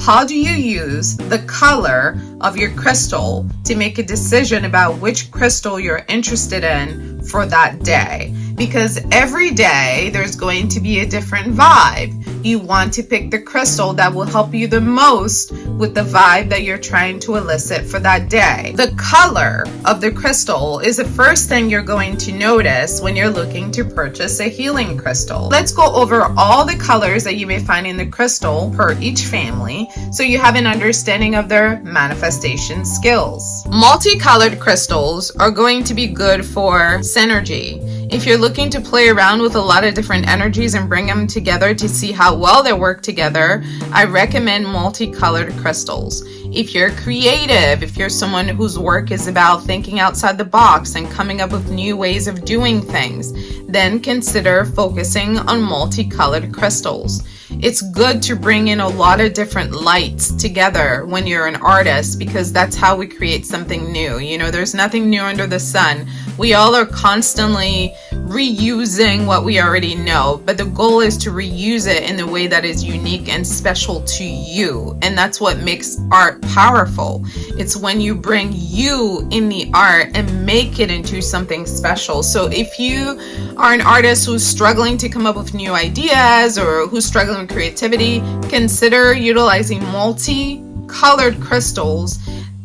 How do you use the color of your crystal to make a decision about which crystal you're interested in for that day? Because every day there's going to be a different vibe. You want to pick the crystal that will help you the most with the vibe that you're trying to elicit for that day. The color of the crystal is the first thing you're going to notice when you're looking to purchase a healing crystal. Let's go over all the colors that you may find in the crystal per each family so you have an understanding of their manifestation skills. Multicolored crystals are going to be good for synergy. If you're looking to play around with a lot of different energies and bring them together to see how well they work together, I recommend multicolored crystals. If you're creative, if you're someone whose work is about thinking outside the box and coming up with new ways of doing things, then consider focusing on multicolored crystals. It's good to bring in a lot of different lights together when you're an artist, because that's how we create something new. You know, there's nothing new under the sun. We all are constantly reusing what we already know, but the goal is to reuse it in a way that is unique and special to you. And that's what makes art powerful. It's when you bring you in the art and make it into something special. So if you are an artist who's struggling to come up with new ideas or who's struggling with creativity, consider utilizing multicolored crystals.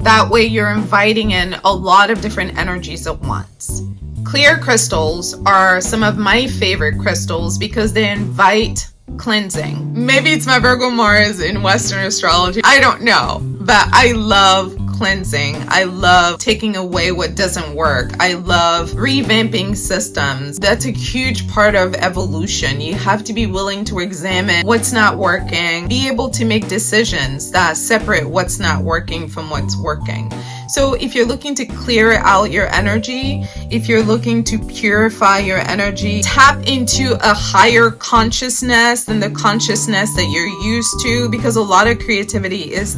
That way you're inviting in a lot of different energies at once. Clear crystals are some of my favorite crystals because they invite cleansing. Maybe it's my Virgo Mars in Western astrology. I don't know, but I love cleansing. I love taking away what doesn't work. I love revamping systems. That's a huge part of evolution. You have to be willing to examine what's not working, be able to make decisions that separate what's not working from what's working. So if you're looking to clear out your energy, if you're looking to purify your energy, tap into a higher consciousness than the consciousness that you're used to, because a lot of creativity is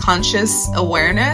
conscious awareness.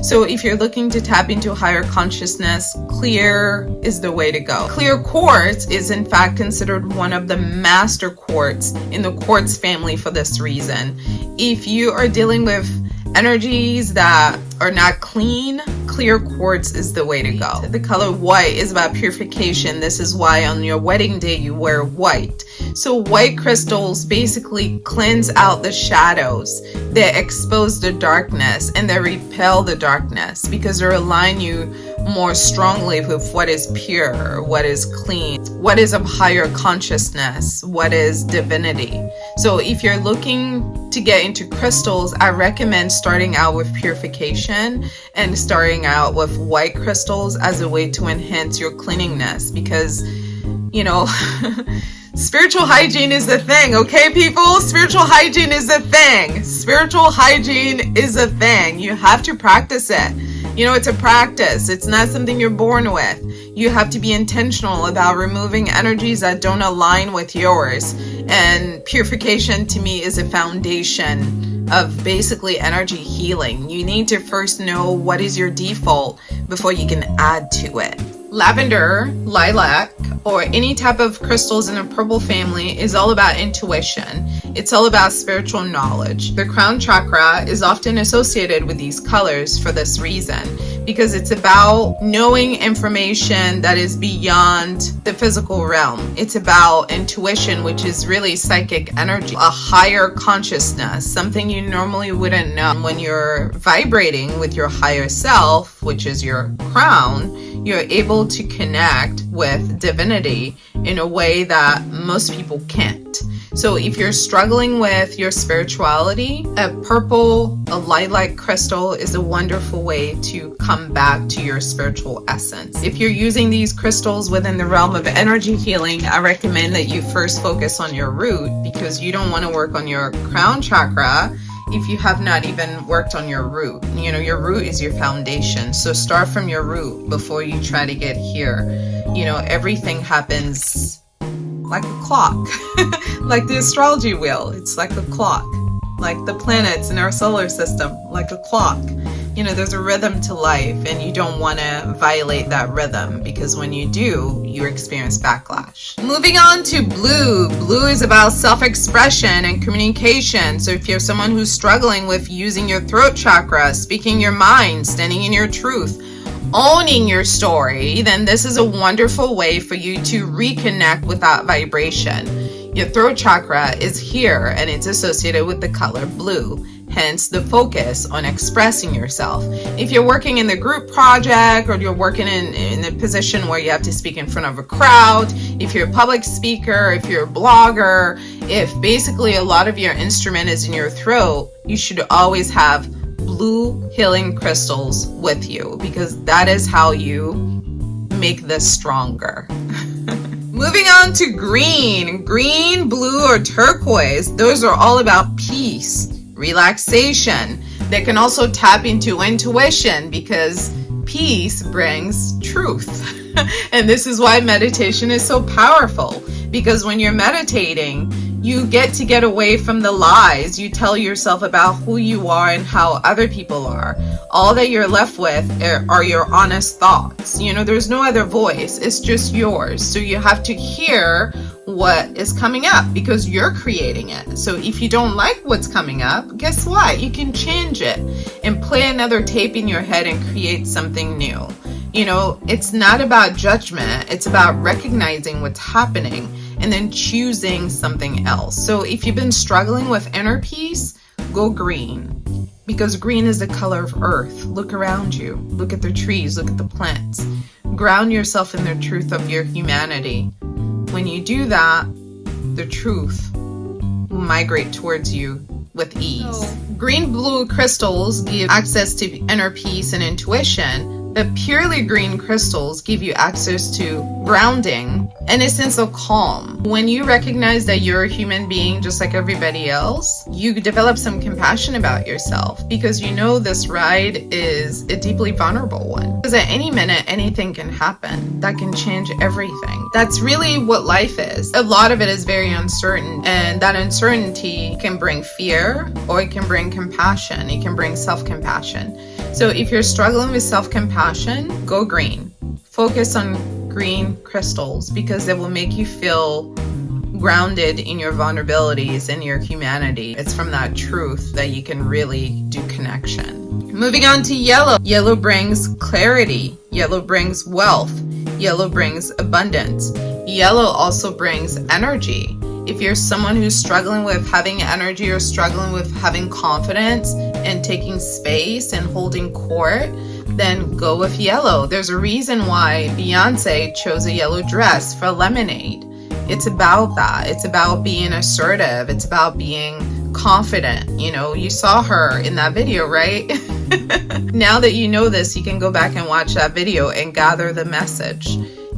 So if you're looking to tap into a higher consciousness, clear is the way to go. Clear quartz is in fact considered one of the master quartz in the quartz family for this reason. If you are dealing with energies that are not clean, clear quartz is the way to go. The color white is about purification. This is why on your wedding day you wear white. So white crystals basically cleanse out the shadows. They expose the darkness and they repel the darkness because they align you more strongly with what is pure, what is clean, what is of higher consciousness, what is divinity. So if you're looking to get into crystals, I recommend starting out with purification and starting out with white crystals as a way to enhance your cleanliness, because, you know, spiritual hygiene is the thing, okay, people? Spiritual hygiene is a thing. Spiritual hygiene is a thing. You have to practice it. You know, it's a practice. It's not something you're born with. You have to be intentional about removing energies that don't align with yours. And purification to me is a foundation of basically energy healing. You need to first know what is your default before you can add to it. Lavender, lilac, or any type of crystals in the purple family is all about intuition. It's all about spiritual knowledge. The crown chakra is often associated with these colors for this reason, because it's about knowing information that is beyond the physical realm. It's about intuition, which is really psychic energy, a higher consciousness, something you normally wouldn't know. When you're vibrating with your higher self, which is your crown, you're able to connect with divinity in a way that most people can't. So if you're struggling with your spirituality, a purple, a lilac crystal is a wonderful way to come back to your spiritual essence. If you're using these crystals within the realm of energy healing, I recommend that you first focus on your root, because you don't want to work on your crown chakra if you have not even worked on your root. You know, your root is your foundation. So start from your root before you try to get here. You know, everything happens like a clock, like the astrology wheel. It's like a clock, like the planets in our solar system, like a clock. There's a rhythm to life, and you don't want to violate that rhythm, because when you do, you experience backlash. Moving on to blue. Blue is about self-expression and communication. So if you're someone who's struggling with using your throat chakra, speaking your mind, standing in your truth, owning your story, then this is a wonderful way for you to reconnect with that vibration. Your throat chakra is here, and it's associated with the color blue. Hence the focus on expressing yourself. If you're working in the group project, or you're working in a position where you have to speak in front of a crowd, if you're a public speaker, if you're a blogger, if basically a lot of your instrument is in your throat, you should always have blue healing crystals with you, because that is how you make this stronger. Moving on to green. Green, blue, or turquoise, those are all about peace, relaxation. They can also tap into intuition, because peace brings truth. And this is why meditation is so powerful, because when you're meditating, you get away from the lies you tell yourself about who you are and how other people are. All that you're left with are your honest thoughts. There's no other voice. It's just yours. So you have to hear what is coming up, because you're creating it. So if you don't like what's coming up, guess what? You can change it and play another tape in your head and create something new. It's not about judgment. It's about recognizing what's happening and then choosing something else. So if you've been struggling with inner peace, go green, because green is the color of earth. Look around you. Look at the trees. Look at the plants. Ground yourself in the truth of your humanity. When you do that, the truth will migrate towards you with ease. So, green blue crystals give access to inner peace and intuition. The purely green crystals give you access to grounding and a sense of calm. When you recognize that you're a human being just like everybody else, you develop some compassion about yourself, because this ride is a deeply vulnerable one. Because at any minute, anything can happen that can change everything. That's really what life is. A lot of it is very uncertain, and that uncertainty can bring fear, or it can bring compassion. It can bring self-compassion. So if you're struggling with self-compassion, go green. Focus on green crystals, because it will make you feel grounded in your vulnerabilities and your humanity. It's from that truth that you can really do connection. Moving on to yellow. Yellow brings clarity. Yellow brings wealth. Yellow brings abundance. Yellow also brings energy. If you're someone who's struggling with having energy, or struggling with having confidence and taking space and holding court, then go with yellow. There's a reason why Beyonce chose a yellow dress for Lemonade. It's about that. It's about being assertive. It's about being confident. You saw her in that video, right? Now that you know this, you can go back and watch that video and gather the message.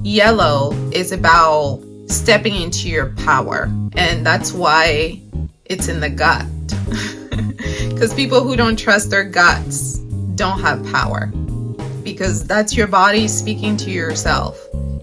Yellow is about stepping into your power, and that's why it's in the gut. Because people who don't trust their guts don't have power, because that's your body speaking to yourself.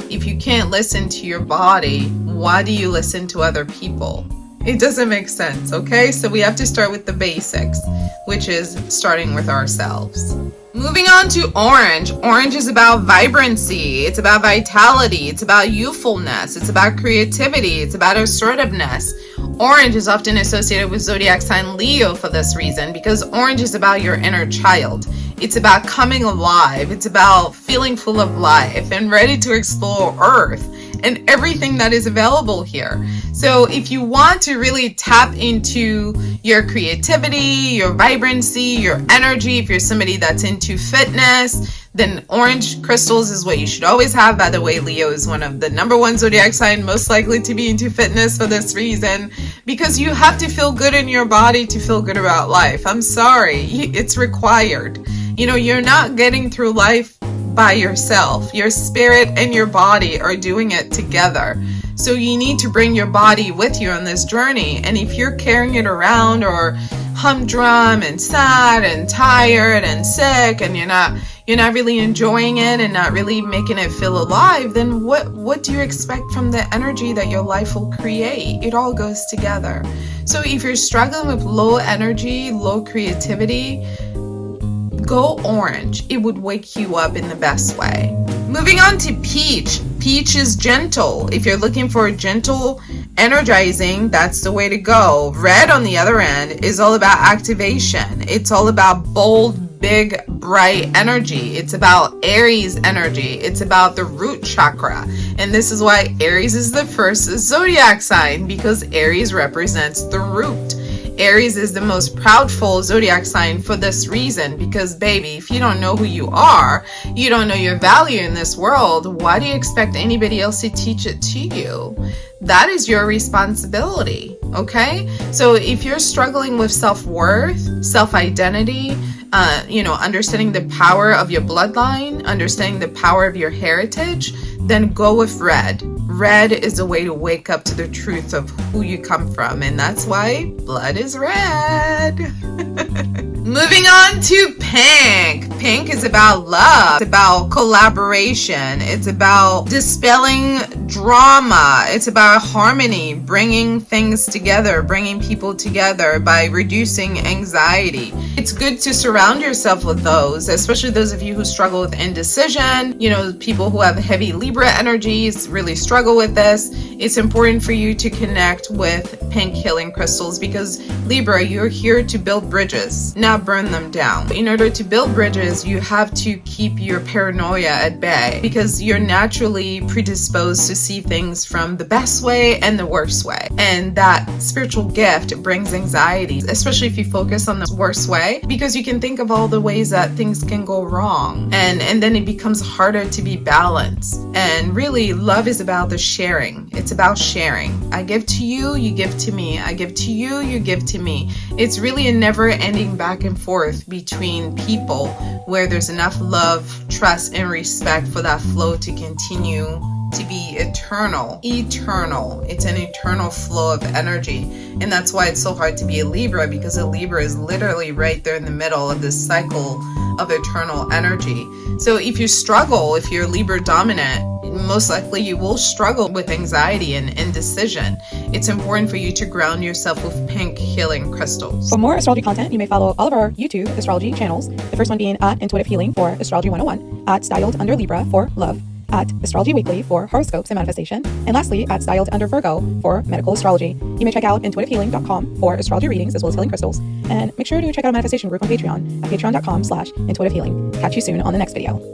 If you can't listen to your body, why do you listen to other people? It doesn't make sense, okay? So we have to start with the basics, which is starting with ourselves. Moving on to orange. Orange is about vibrancy. It's about vitality. It's about youthfulness. It's about creativity. It's about assertiveness. Orange is often associated with zodiac sign Leo for this reason, because orange is about your inner child. It's about coming alive. It's about feeling full of life and ready to explore Earth and everything that is available here. So if you want to really tap into your creativity, your vibrancy, your energy, if you're somebody that's into fitness, then orange crystals is what you should always have. By the way, Leo is one of the #1 zodiac sign most likely to be into fitness for this reason, because you have to feel good in your body to feel good about life. I'm sorry, it's required. You're not getting through life by yourself. Your spirit and your body are doing it together. So you need to bring your body with you on this journey. And if you're carrying it around, or humdrum and sad and tired and sick, and you're not really enjoying it and not really making it feel alive, then what do you expect from the energy that your life will create? It all goes together. So if you're struggling with low energy, low creativity, go orange. It would wake you up in the best way. Moving on to peach. Peach is gentle. If you're looking for a gentle, energizing, that's the way to go. Red, on the other end, is all about activation. It's all about bold, big, bright energy. It's about Aries energy. It's about the root chakra. And this is why Aries is the first zodiac sign, because Aries represents the root. Aries is the most proudful zodiac sign for this reason, because baby, if you don't know who you are, you don't know your value in this world, why do you expect anybody else to teach it to you? That is your responsibility, okay? So if you're struggling with self-worth, self-identity, understanding the power of your bloodline, understanding the power of your heritage, then go with red. Red is a way to wake up to the truth of who you come from, and that's why blood is red. Moving on to pink. Pink is about love. It's about collaboration. It's about dispelling drama. It's about harmony, bringing things together, bringing people together by reducing anxiety. It's good to surround yourself with those, especially those of you who struggle with indecision. People who have heavy Libra energies really struggle with this. It's important for you to connect with pink healing crystals, because Libra, you're here to build bridges, not burn them down. In order to build bridges, you have to keep your paranoia at bay, because you're naturally predisposed to see things from the best way and the worst way. And that spiritual gift brings anxiety, especially if you focus on the worst way, because you can think of all the ways that things can go wrong. And then it becomes harder to be balanced. And really, love is about the sharing. It's about sharing. I give to you, you give to me. I give to you, you give to me. It's really a never-ending back and forth between people where there's enough love, trust, and respect for that flow to continue to be eternal. It's an eternal flow of energy. And that's why it's so hard to be a Libra, because a Libra is literally right there in the middle of this cycle of eternal energy. So if you struggle, if you're Libra dominant, most likely you will struggle with anxiety and indecision. It's important for you to ground yourself with pink healing crystals. For more astrology content, you may follow all of our YouTube astrology channels. The first one being at Intuitive Healing for Astrology 101, at Styled Under Libra for Love, at Astrology Weekly for horoscopes and manifestation, and lastly at Styled Under Virgo for medical astrology. You may check out intuitivehealing.com for astrology readings as well as healing crystals, and make sure to check out our manifestation group on Patreon at patreon.com/intuitivehealing. Catch you soon on the next video.